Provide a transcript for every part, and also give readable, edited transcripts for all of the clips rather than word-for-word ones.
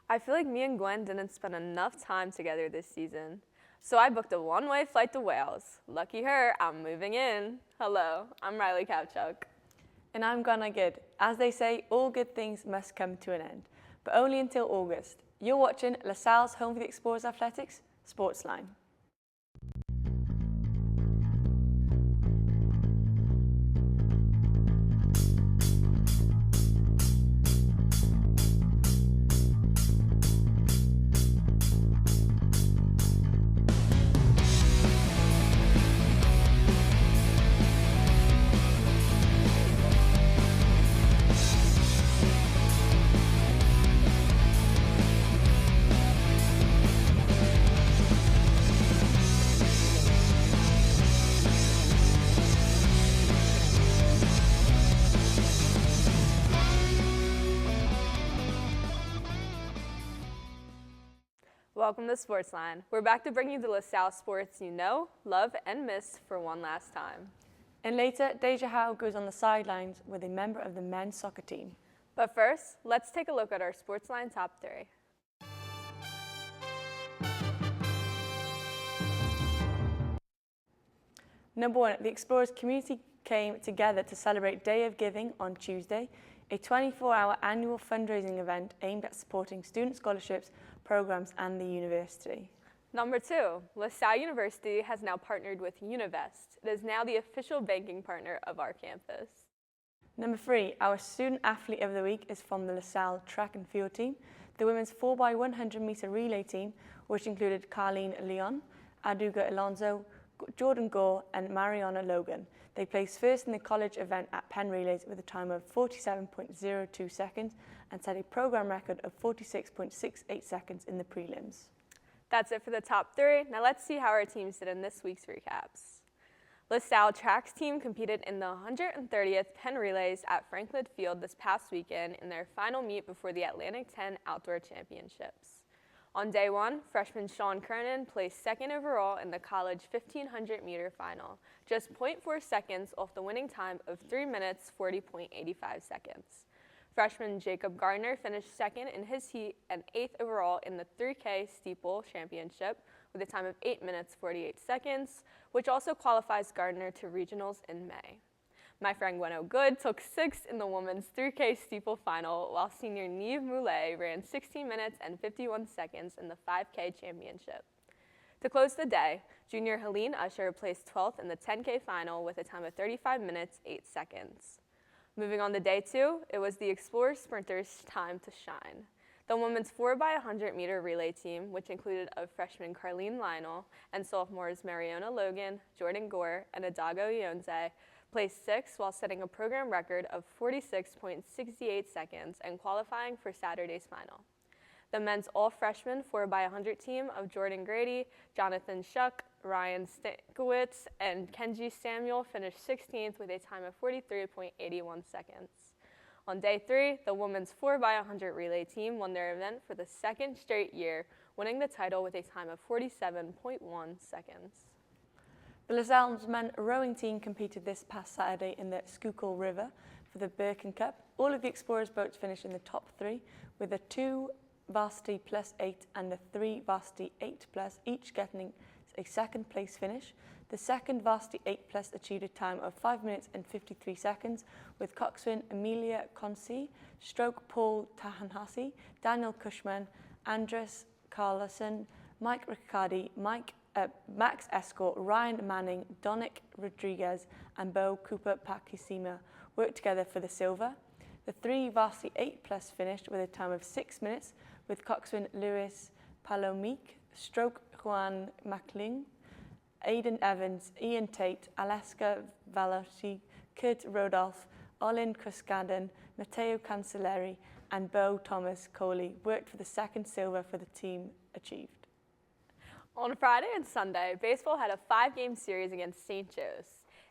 I feel like me and Gwen didn't spend enough time together this season. So I booked a one-way flight to Wales. Lucky her, I'm moving in. Hello, I'm Riley Kowchuk. And I'm Gonna Good. As they say, all good things must come to an end, but only until August. You're watching LaSalle's home for the Explorers Athletics, SportsLine. Welcome to SportsLine. We're back to bring you the LaSalle sports you know, love, and miss for one last time. And later, Dejah Howe goes on the sidelines with a member of the men's soccer team. But first, let's take a look at our SportsLine top 3. Number 1, the Explorers community came together to celebrate Day of Giving on Tuesday, a 24-hour annual fundraising event aimed at supporting student scholarships, programs, and the university. Number 2, LaSalle University has now partnered with Univest. It is now the official banking partner of our campus. Number 3, our student athlete of the week is from the LaSalle track and field team, the women's 4x100 meter relay team, which included Carlene Leon, Aduga Alonso, Jordan Gore, and Mariana Logan. They placed first in the college event at Penn Relays with a time of 47.02 seconds and set a program record of 46.68 seconds in the prelims. That's it for the top 3. Now let's see how our teams did in this week's recaps. LaSalle track's team competed in the 130th Penn Relays at Franklin Field this past weekend in their final meet before the Atlantic 10 Outdoor Championships. On day 1, freshman Sean Kernan placed second overall in the college 1,500 meter final, just 0.4 seconds off the winning time of 3 minutes 40.85 seconds. Freshman Jacob Gardner finished second in his heat and 8th overall in the 3K Steeple Championship with a time of 8 minutes 48 seconds, which also qualifies Gardner to regionals in May. My friend Gwen O'Good took 6th in the women's 3K steeple final, while senior Neve Moulet ran 16 minutes and 51 seconds in the 5K championship. To close the day, junior Helene Usher placed 12th in the 10K final with a time of 35 minutes 8 seconds. Moving on to day 2, it was the Explorer sprinters' time to shine. The women's 4x100 meter relay team, which included of freshman Carlene Lionel and sophomores Mariona Logan, Jordan Gore, and Adago Ionze, placed 6th while setting a program record of 46.68 seconds and qualifying for Saturday's final. The men's all-freshman 4x100 team of Jordan Grady, Jonathan Shuck, Ryan Stankiewicz, and Kenji Samuel finished 16th with a time of 43.81 seconds. On day 3, the women's 4x100 relay team won their event for the second straight year, winning the title with a time of 47.1 seconds. The LaSalle's men rowing team competed this past Saturday in the Schuylkill River for the Birkin Cup. All of the Explorers boats finished in the top 3, with a 2 varsity plus 8 and a 3 varsity 8 plus, each getting a second place finish. The second varsity 8 plus achieved a time of 5 minutes and 53 seconds, with coxswain Amelia Consi, stroke Paul Tahanhasi, Daniel Cushman, Andres Carlson, Mike Riccardi, Max Escort, Ryan Manning, Donick Rodriguez, and Bo Cooper Pakisima worked together for the silver. The 3 varsity 8 plus finished with a time of 6 minutes, with coxswain Luis Palomique, stroke Juan McLean, Aidan Evans, Ian Tate, Alaska Valosi, Kurt Rodolph, Olin Kuskaden, Matteo Cancelleri, and Bo Thomas Coley worked for the second silver for the team achieved. On Friday and Sunday, baseball had a 5-game series against St. Joe's.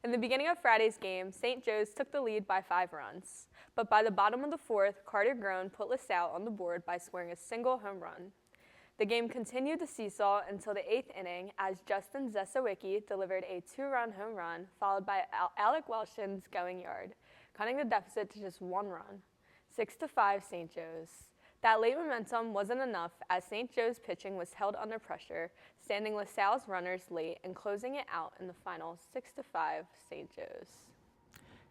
In the beginning of Friday's game, St. Joe's took the lead by 5 runs. But by the bottom of the 4th, Carter Groen put LaSalle on the board by scoring a single home run. The game continued to seesaw until the 8th inning as Justin Zesowicki delivered a 2-run home run, followed by Alec Welshin's going yard, cutting the deficit to just 1 run. 6-5 St. Joe's. That late momentum wasn't enough as St. Joe's pitching was held under pressure, standing LaSalle's runners late and closing it out in the final 6-5 St. Joe's.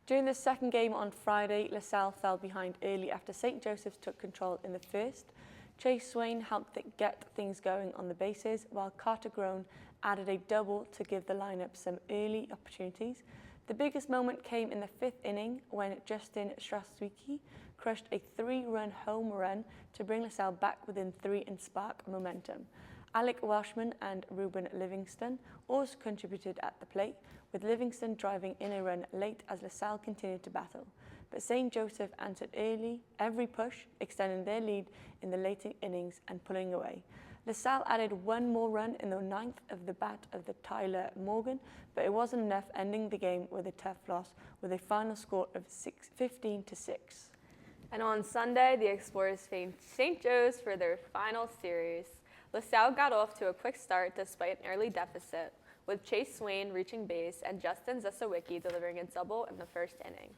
During the second game on Friday, LaSalle fell behind early after St. Joseph's took control in the first. Chase Swain helped get things going on the bases, while Carter Groan added a double to give the lineup some early opportunities. The biggest moment came in the fifth inning when Justin Straswicki crushed a 3-run home run to bring LaSalle back within 3 and spark momentum. Alec Welshman and Ruben Livingston also contributed at the plate, with Livingston driving in a run late as LaSalle continued to battle. But St. Joseph answered early, every push, extending their lead in the later innings and pulling away. LaSalle added one more run in the ninth of the bat of the Tyler Morgan, but it wasn't enough, ending the game with a tough loss with a final score of 15-6. And on Sunday, the Explorers faced St. Joe's for their final series. LaSalle got off to a quick start despite an early deficit, with Chase Swain reaching base and Justin Zasowicki delivering a double in the first inning.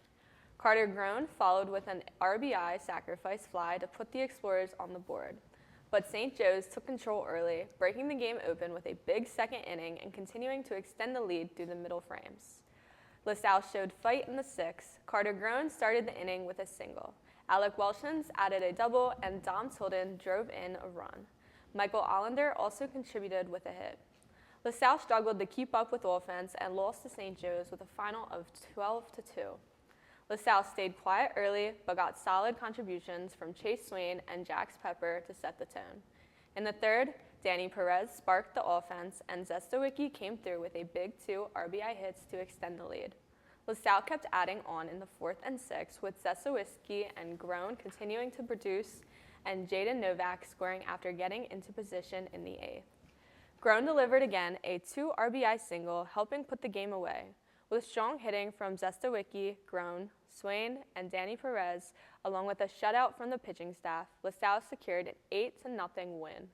Carter Groan followed with an RBI sacrifice fly to put the Explorers on the board. But St. Joe's took control early, breaking the game open with a big second inning and continuing to extend the lead through the middle frames. LaSalle showed fight in the sixth. Carter Groan started the inning with a single. Alec Welshans added a double, and Dom Tilden drove in a run. Michael Allender also contributed with a hit. LaSalle struggled to keep up with offense and lost to St. Joe's with a final of 12-2. LaSalle stayed quiet early, but got solid contributions from Chase Swain and Jax Pepper to set the tone. In the third, Danny Perez sparked the offense, and Zestowicki came through with a big 2 RBI hits to extend the lead. LaSalle kept adding on in the fourth and sixth, with Zestowicki and Groan continuing to produce, and Jaden Novak scoring after getting into position in the eighth. Groan delivered again a 2 RBI single, helping put the game away. With strong hitting from Zestowicki, Groan, Swain, and Danny Perez, along with a shutout from the pitching staff, LaSalle secured an 8-0 win.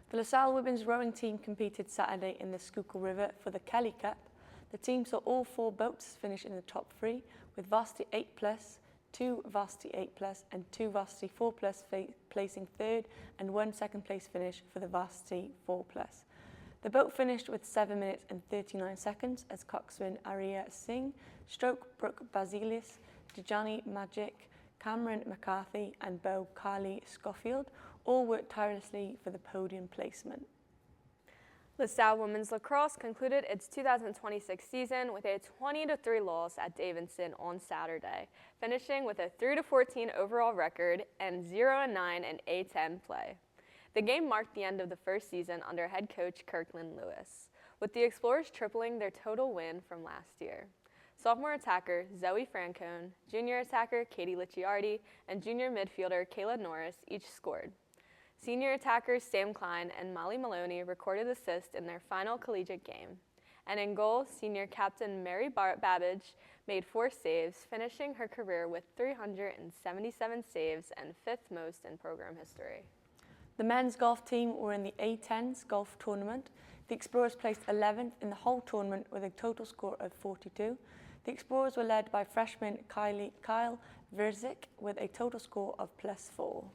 The LaSalle women's rowing team competed Saturday in the Schuylkill River for the Kelly Cup. The team saw all 4 boats finish in the top 3, with Varsity 8+, 2 Varsity 8+, and 2 Varsity 4+ placing third and 1 second place finish for the Varsity 4+. The boat finished with 7 minutes and 39 seconds as coxswain Arya Singh, stroke Brooke Basilis, Dejani Magic, Cameron McCarthy, and Beau Carly Schofield all worked tirelessly for the podium placement. LaSalle women's lacrosse concluded its 2026 season with a 20-3 loss at Davidson on Saturday, finishing with a 3-14 overall record and 0-9 in A10 play. The game marked the end of the first season under head coach Kirkland Lewis, with the Explorers tripling their total win from last year. Sophomore attacker Zoe Francone, junior attacker Katie Licciardi, and junior midfielder Kayla Norris each scored. Senior attackers Sam Klein and Molly Maloney recorded assists in their final collegiate game. And in goal, senior captain Mary Babbage made 4 saves, finishing her career with 377 saves and 5th most in program history. The men's golf team were in the A10s golf tournament. The Explorers placed 11th in the whole tournament with a total score of 42. The Explorers were led by freshman Kyle Verzik with a total score of +4.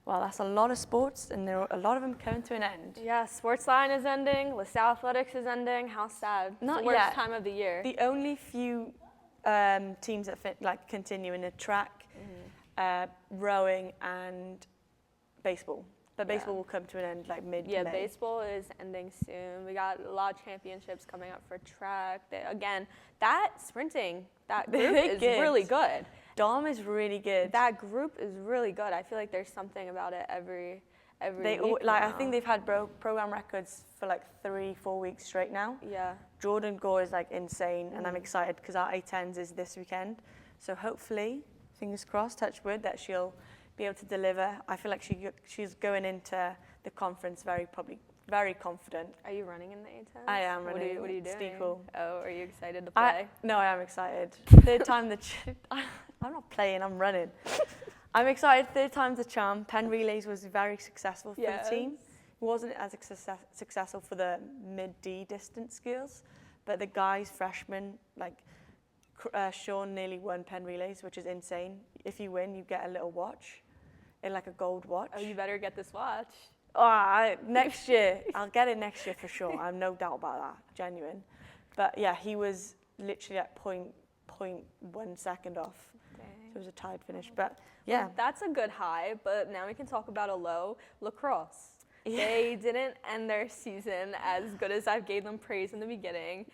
Well, that's a lot of sports, and there are a lot of them coming to an end. Yeah, SportsLine is ending. LaSalle Athletics is ending. How sad. Not it's the worst yet. time of the year. The only few teams that continue in the track, rowing, and baseball. But baseball will come to an end like mid-May. Yeah, baseball is ending soon. We got a lot of championships coming up for track. That sprinting, that group is really good. Dom is really good. That group is really good. I feel like there's something about it every week now. I think they've had program records for like 3-4 weeks straight now. Yeah. Jordan Gore is like insane, and I'm excited because our A10s is this weekend. So hopefully, fingers crossed, touch wood, that she'll be able to deliver. I feel like she's going into the conference very confident. Are you running in the A10? I am running. What are you doing? Steeple. Oh, are you excited to play? No, I am excited. Third time I'm not playing, I'm running. I'm excited, 3rd time's the charm. Penn Relays was very successful for the team. It wasn't as successful for the mid-D distance girls, but the guys, freshmen, like Sean nearly won Penn Relays, which is insane. If you win, you get a little watch. in like a gold watch. Oh, you better get this watch. Next year, I'll get it next year for sure. I have no doubt about that, genuine. But yeah, he was literally at 0.1 second off. Dang. So it was a tied finish, but yeah. Well, that's a good high, but now we can talk about a low. Lacrosse. Yeah. They didn't end their season as good as I gave them praise in the beginning.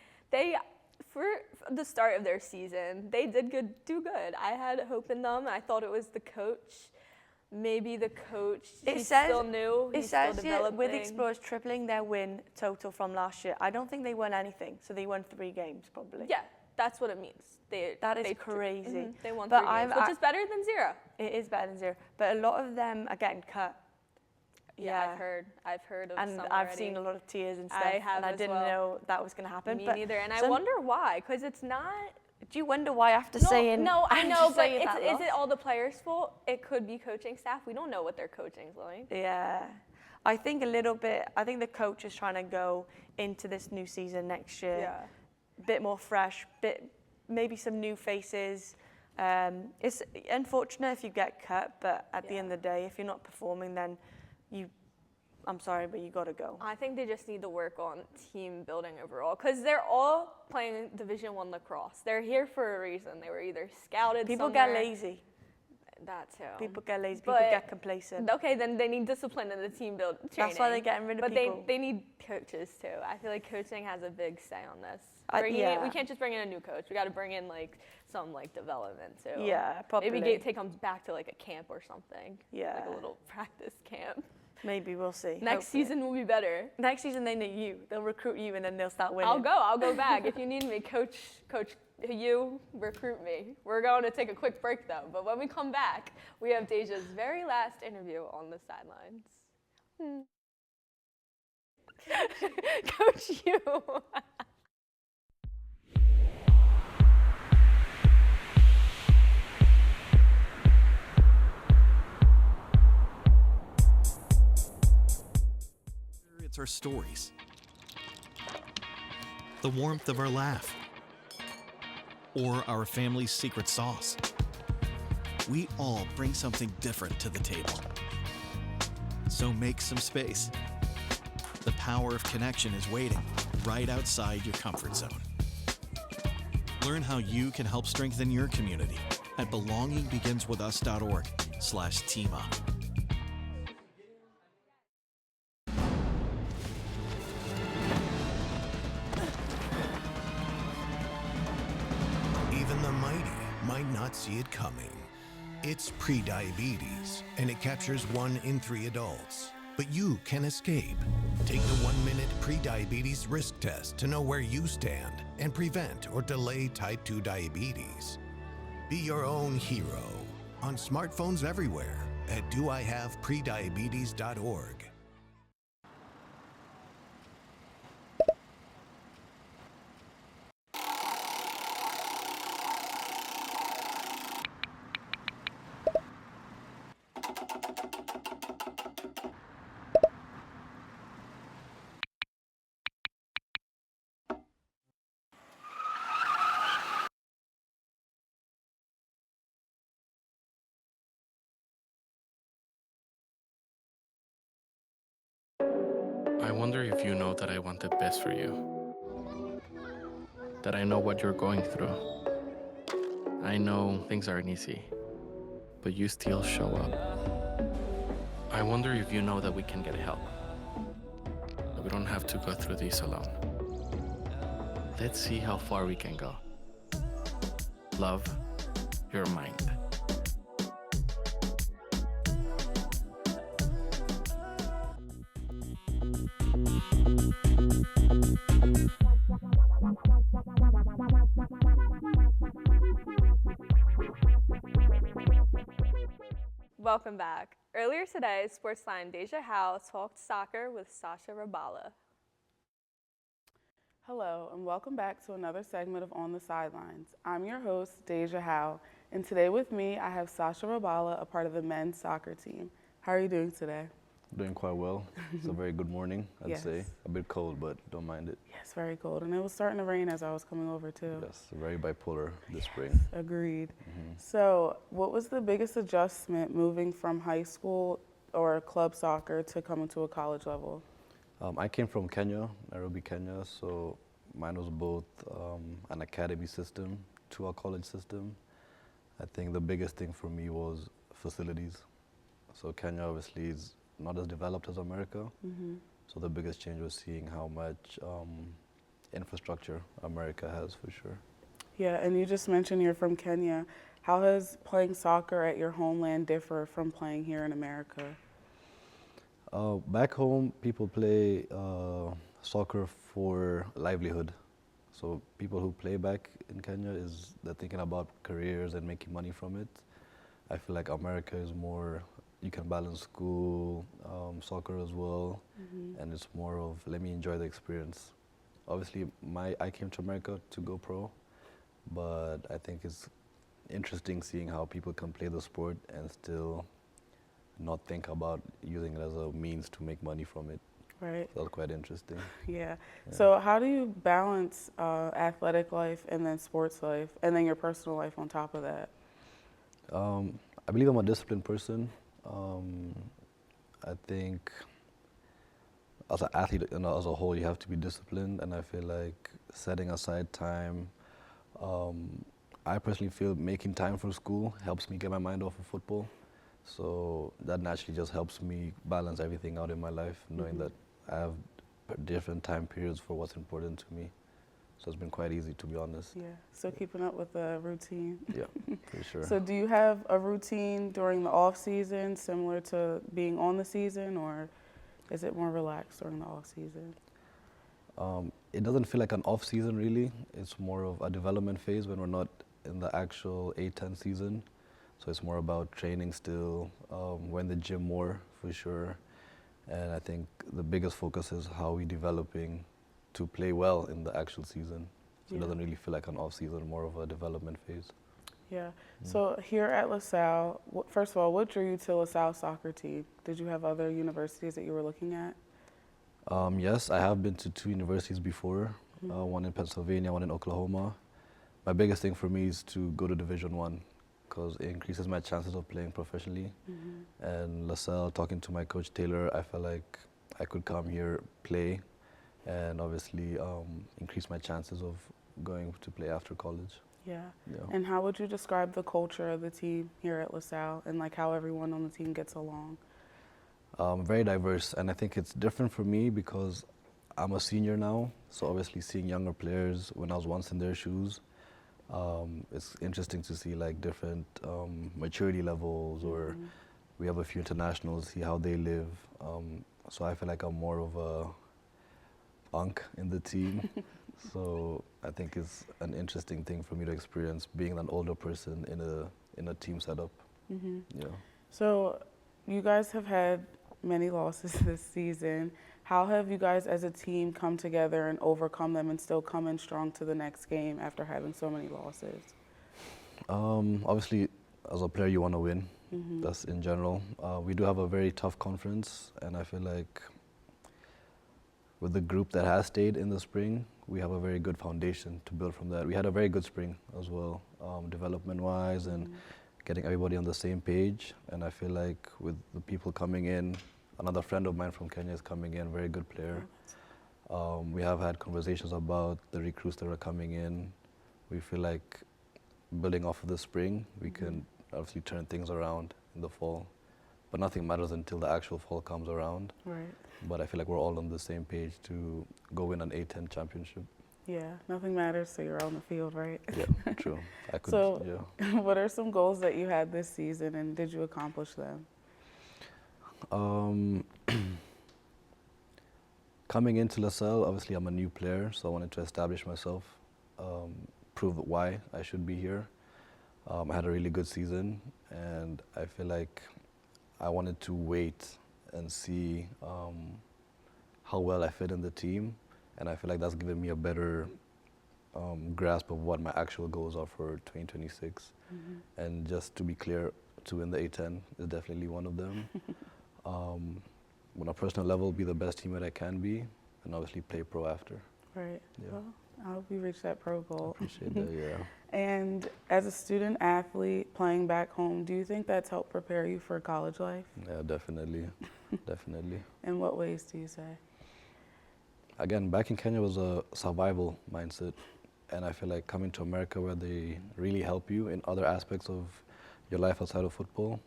For the start of their season, they did do good. I had hope in them. I thought it was the coach. Maybe the coach, he's still new, he's still developing. With Explorers tripling their win total from last year, I don't think they won anything. So they won 3 games probably. Yeah, that's what it means. That is crazy. They won 3 games, which is better than 0. It is better than 0. But a lot of them are getting cut. Yeah, I've heard of some already. And I've seen a lot of tears and stuff. I have and I didn't know that was going to happen. Me neither. And I wonder why, because it's not... Do you wonder why after saying... No, I know, but is it all the players' fault? It could be coaching staff. We don't know what their coaching's like. Yeah. I think a little bit... I think the coach is trying to go into this new season next year. A bit more fresh, maybe some new faces. It's unfortunate if you get cut, but at the end of the day, if you're not performing, then I'm sorry, but you got to go. I think they just need to work on team building overall, because they're all playing Division I lacrosse. They're here for a reason. They were either scouted somewhere. Get lazy. That too. People get lazy. People get complacent. Okay, then they need discipline in the team training. That's why they're getting rid of people. But they need coaches too. I feel like coaching has a big say on this. We can't just bring in a new coach. We got to bring in some development too. Yeah, probably. Maybe take them back to a camp or something. Yeah. Like a little practice camp. Maybe, we'll see. Next season will be better. Next season they need you. They'll recruit you and then they'll start winning. I'll go back. If you need me, coach you, recruit me. We're going to take a quick break though. But when we come back, we have Dejah's very last interview on the sidelines. Coach you. It's our stories, the warmth of our laugh, or our family's secret sauce. We all bring something different to the table. So make some space. The power of connection is waiting right outside your comfort zone. Learn how you can help strengthen your community at belongingbeginswithus.org/teamup. Not see it coming. It's prediabetes, and it captures 1 in 3 adults. But you can escape. Take the 1-minute prediabetes risk test to know where you stand and prevent or delay type 2 diabetes. Be your own hero on smartphones everywhere at doihaveprediabetes.org. I wonder if you know that I want the best for you. That I know what you're going through. I know things aren't easy, but you still show up. I wonder if you know that we can get help. That we don't have to go through this alone. Let's see how far we can go. Love your mind. Welcome back. Earlier today, SportsLine Dejah Howe talked soccer with Sasha Rabala. Hello, and welcome back to another segment of On the Sidelines. I'm your host, Dejah Howe, and today with me, I have Sasha Rabala, a part of the men's soccer team. How are you doing today? Doing quite well. It's a very good morning, I'd Yes. say. A bit cold, but don't mind it. Yes, very cold. And it was starting to rain as I was coming over, too. Yes, very bipolar this spring. Agreed. Mhm. So, what was the biggest adjustment moving from high school or club soccer to coming to a college level? I came from Kenya, Nairobi, Kenya, so mine was both an academy system to a college system. I think the biggest thing for me was facilities. So Kenya obviously is not as developed as America, so the biggest change was seeing how much infrastructure America has for sure. Yeah, and you just mentioned you're from Kenya. How does playing soccer at your homeland differ from playing here in America? Back home, people play soccer for livelihood. So people who play back in Kenya they're thinking about careers and making money from it. I feel like America is more, you can balance school, soccer as well, and it's more of let me enjoy the experience. Obviously, I came to America to go pro, but I think it's interesting seeing how people can play the sport and still not think about using it as a means to make money from it. Right. That was quite interesting. Yeah. So, how do you balance athletic life and then sports life and then your personal life on top of that? I believe I'm a disciplined person. I think as an athlete, as a whole, you have to be disciplined, and I feel like setting aside time. I personally feel making time for school helps me get my mind off of football. So that naturally just helps me balance everything out in my life, knowing that I have different time periods for what's important to me. So it's been quite easy, to be honest. Yeah. So, keeping up with the routine. Yeah, for sure. So, do you have a routine during the off season similar to being on the season, or is it more relaxed during the off season? It doesn't feel like an off season really. It's more of a development phase when we're not in the actual A10 season. So it's more about training still. We're in the gym more for sure. And I think the biggest focus is how we're developing to play well in the actual season. So it doesn't really feel like an off season, more of a development phase. Yeah. So here at LaSalle, first of all, what drew you to LaSalle soccer team? Did you have other universities that you were looking at? Yes, I have been to 2 universities before, one in Pennsylvania, one in Oklahoma. My biggest thing for me is to go to Division I because it increases my chances of playing professionally. And LaSalle, talking to my coach Taylor, I felt like I could come here, play, and obviously increase my chances of going to play after college. Yeah. Yeah. And how would you describe the culture of the team here at LaSalle and like how everyone on the team gets along? Very diverse, and I think it's different for me because I'm a senior now, so obviously seeing younger players when I was once in their shoes, it's interesting to see like different maturity levels, or we have a few internationals, see how they live. So I feel like I'm more of a unk in the team. So I think it's an interesting thing for me to experience being an older person in a team setup. Yeah. So you guys have had many losses this season. How have you guys as a team come together and overcome them and still come in strong to the next game after having so many losses? Obviously, as a player, you want to win. That's in general. We do have a very tough conference, and I feel like with the group that has stayed in the spring, we have a very good foundation to build from that. We had a very good spring as well, development-wise, and getting everybody on the same page. And I feel like with the people coming in, another friend of mine from Kenya is coming in, very good player. We have had conversations about the recruits that are coming in. We feel like building off of the spring, we can obviously turn things around in the fall. But nothing matters until the actual fall comes around. Right. But I feel like we're all on the same page to go win an A10 championship. Yeah, nothing matters, so you're on the field, right? Yeah, true. So, what are some goals that you had this season, and did you accomplish them? Coming into LaSalle, obviously I'm a new player, so I wanted to establish myself, prove why I should be here. I had a really good season, and I feel like I wanted to wait and see how well I fit in the team, and I feel like that's given me a better grasp of what my actual goals are for 2026. And just to be clear, to win the A10 is definitely one of them. on a personal level, be the best teammate I can be, and obviously play pro after. Right. Yeah. Well, I hope you reach that pro goal. Appreciate that, yeah. And as a student athlete playing back home, do you think that's helped prepare you for college life? Yeah, definitely, definitely. In what ways do you say? Again, back in Kenya was a survival mindset, and I feel like coming to America where they really help you in other aspects of your life outside of football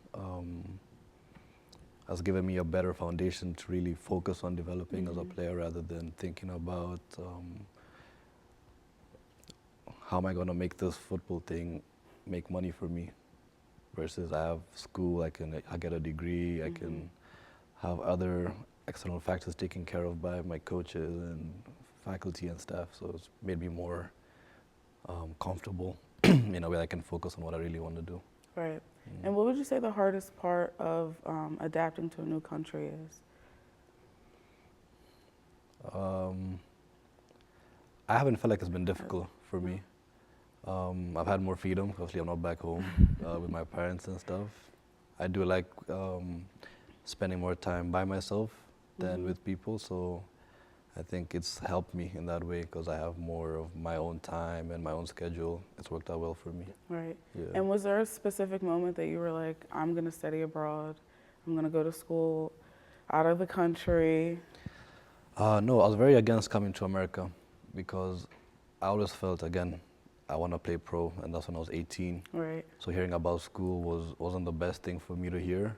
has given me a better foundation to really focus on developing as a player rather than thinking about how am I going to make this football thing make money for me versus I have school, I get a degree, I can have other external factors taken care of by my coaches and faculty and staff. So it's made me more comfortable in a way I can focus on what I really want to do. Right. And what would you say the hardest part of adapting to a new country is? I haven't felt like it's been difficult for me. I've had more freedom. Obviously, I'm not back home with my parents and stuff. I do like spending more time by myself than with people, so I think it's helped me in that way because I have more of my own time and my own schedule. It's worked out well for me. Right. Yeah. And was there a specific moment that you were like, I'm going to study abroad, I'm going to go to school out of the country? No, I was very against coming to America because I always felt, again, I want to play pro, and that's when I was 18. Right. So hearing about school wasn't the best thing for me to hear.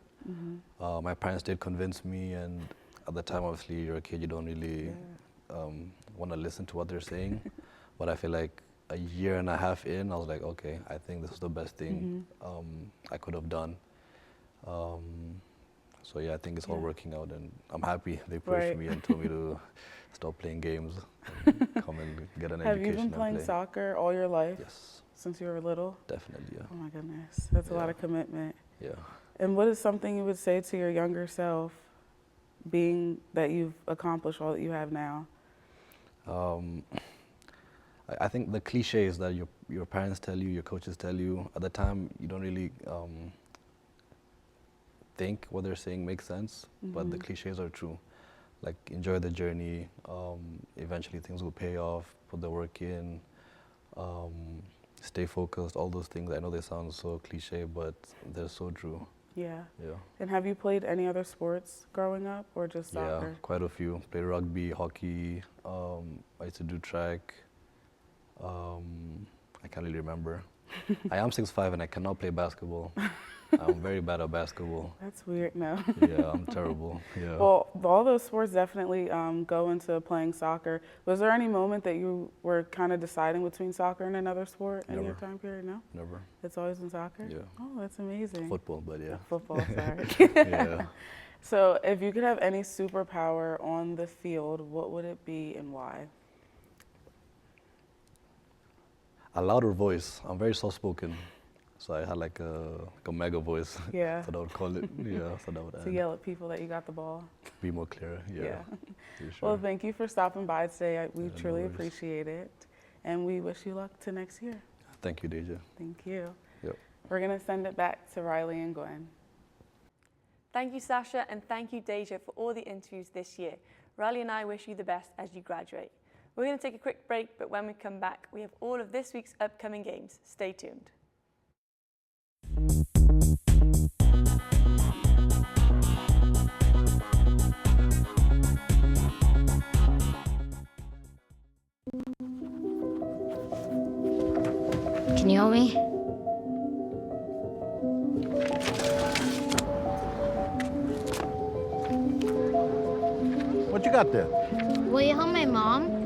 My parents did convince me, and at the time, obviously, you're a kid, you don't really want to listen to what they're saying. But I feel like a year and a half in, I was like, okay, I think this is the best thing I could have done. So yeah, I think it's all working out, and I'm happy they pushed me and told me to stop playing games, and come and get an education. Have you been playing soccer all your life? Yes. Since you were little? Definitely, yeah. Oh my goodness, that's a lot of commitment. Yeah. And what is something you would say to your younger self, being that you've accomplished all that you have now? I think the cliches that your parents tell you, your coaches tell you, at the time you don't really think what they're saying makes sense, but the cliches are true. Like, enjoy the journey, eventually things will pay off, put the work in, stay focused, all those things. I know they sound so cliche, but they're so true. Yeah. Yeah. And have you played any other sports growing up or just soccer? Yeah, quite a few. Played rugby, hockey, I used to do track. I can't really remember. I am 6'5" and I cannot play basketball. I'm very bad at basketball. That's weird, no. Yeah, I'm terrible. Yeah. Well, all those sports definitely go into playing soccer. Was there any moment that you were kind of deciding between soccer and another sport in your time period? No? Never. It's always been soccer? Yeah. Oh, that's amazing. Football, but yeah. Football, sorry. Yeah. So if you could have any superpower on the field, what would it be and why? A louder voice. I'm very soft-spoken. So I had like a mega voice. Yeah. So I would call it. Yeah. So that would To yell at people that you got the ball. be more clear. Yeah. For sure. Well, thank you for stopping by today. We truly worries. appreciate it. And we wish you luck to next year. Thank you, Dejah. Thank you. Yep. We're going to send it back to Riley and Gwen. Thank you, Sasha, and thank you, Dejah, for all the interviews this year. Riley and I wish you the best as you graduate. We're going to take a quick break, but when we come back, we have all of this week's upcoming games. Stay tuned. Can you help me? What you got there? Will you help my mom?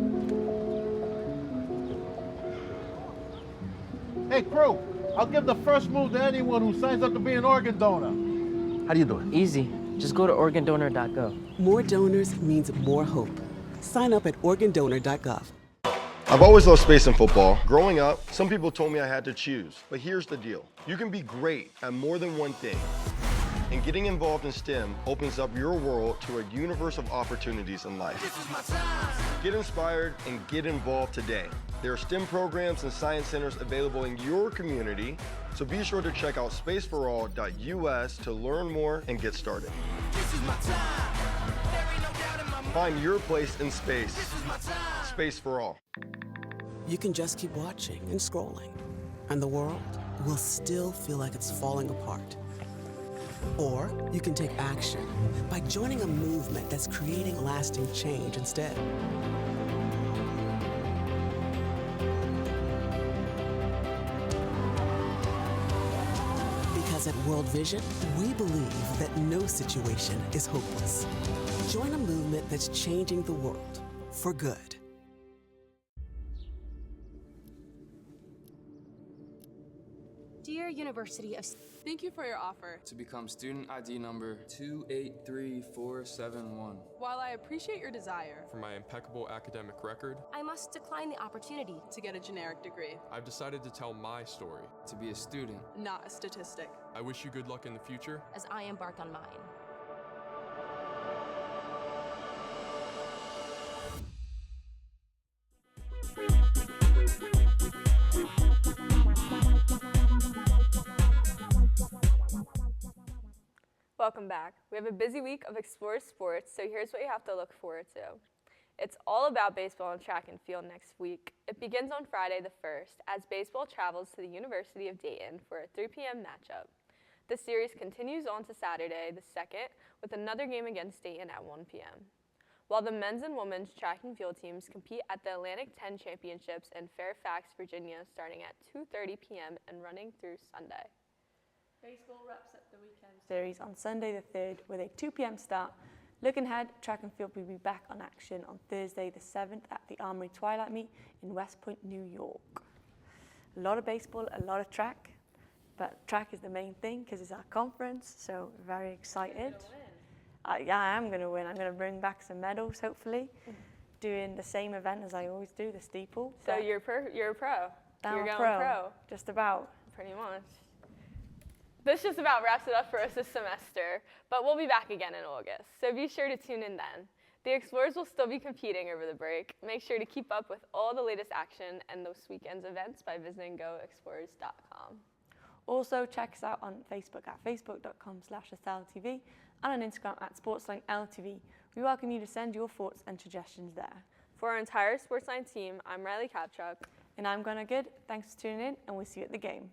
Hey, crew, I'll give the first move to anyone who signs up to be an organ donor. How do you do it? Easy. Just go to organdonor.gov. More donors means more hope. Sign up at organdonor.gov. I've always loved space and football. Growing up, some people told me I had to choose. But here's the deal. You can be great at more than one thing. And getting involved in STEM opens up your world to a universe of opportunities in life. This is my time. Get inspired and get involved today. There are STEM programs and science centers available in your community, so be sure to check out spaceforall.us to learn more and get started. This is my time. Find your place in space. Space for all. You can just keep watching and scrolling, and the world will still feel like it's falling apart. Or you can take action by joining a movement that's creating lasting change instead. Because at World Vision, we believe that no situation is hopeless. Join a movement that's changing the world for good. Dear University of... Thank you for your offer to become student ID number 283471. While I appreciate your desire for my impeccable academic record, I must decline the opportunity to get a generic degree. I've decided to tell my story. To be a student, not a statistic. I wish you good luck in the future as I embark on mine. Welcome back. We have a busy week of Explore Sports, so here's what you have to look forward to. It's all about baseball and track and field next week. It begins on Friday the 1st as baseball travels to the University of Dayton for a 3 p.m. matchup. The series continues on to Saturday the 2nd with another game against Dayton at 1 p.m. While the men's and women's track and field teams compete at the Atlantic 10 Championships in Fairfax, Virginia, starting at 2:30 p.m. and running through Sunday. Baseball wraps up the weekend series on Sunday the 3rd with a 2 p.m. start. Looking ahead, track and field will be back on action on Thursday the 7th at the Armory Twilight Meet in West Point, New York. A lot of baseball, a lot of track, but track is the main thing because it's our conference, so very excited. Yeah, I am going to win. I'm going to bring back some medals, hopefully, doing the same event as I always do, the steeple. So you're a pro? You're going pro? Just about. Pretty much. This just about wraps it up for us this semester, but we'll be back again in August, so be sure to tune in then. The Explorers will still be competing over the break. Make sure to keep up with all the latest action and this weekend's events by visiting goexplorers.com. Also, check us out on Facebook at facebook.com/SalleTV and on Instagram at SportsLineLTV. We welcome you to send your thoughts and suggestions there. For our entire SportsLine team, I'm Riley Kapchuk. And I'm Gunnar Good. Thanks for tuning in, and we'll see you at the game.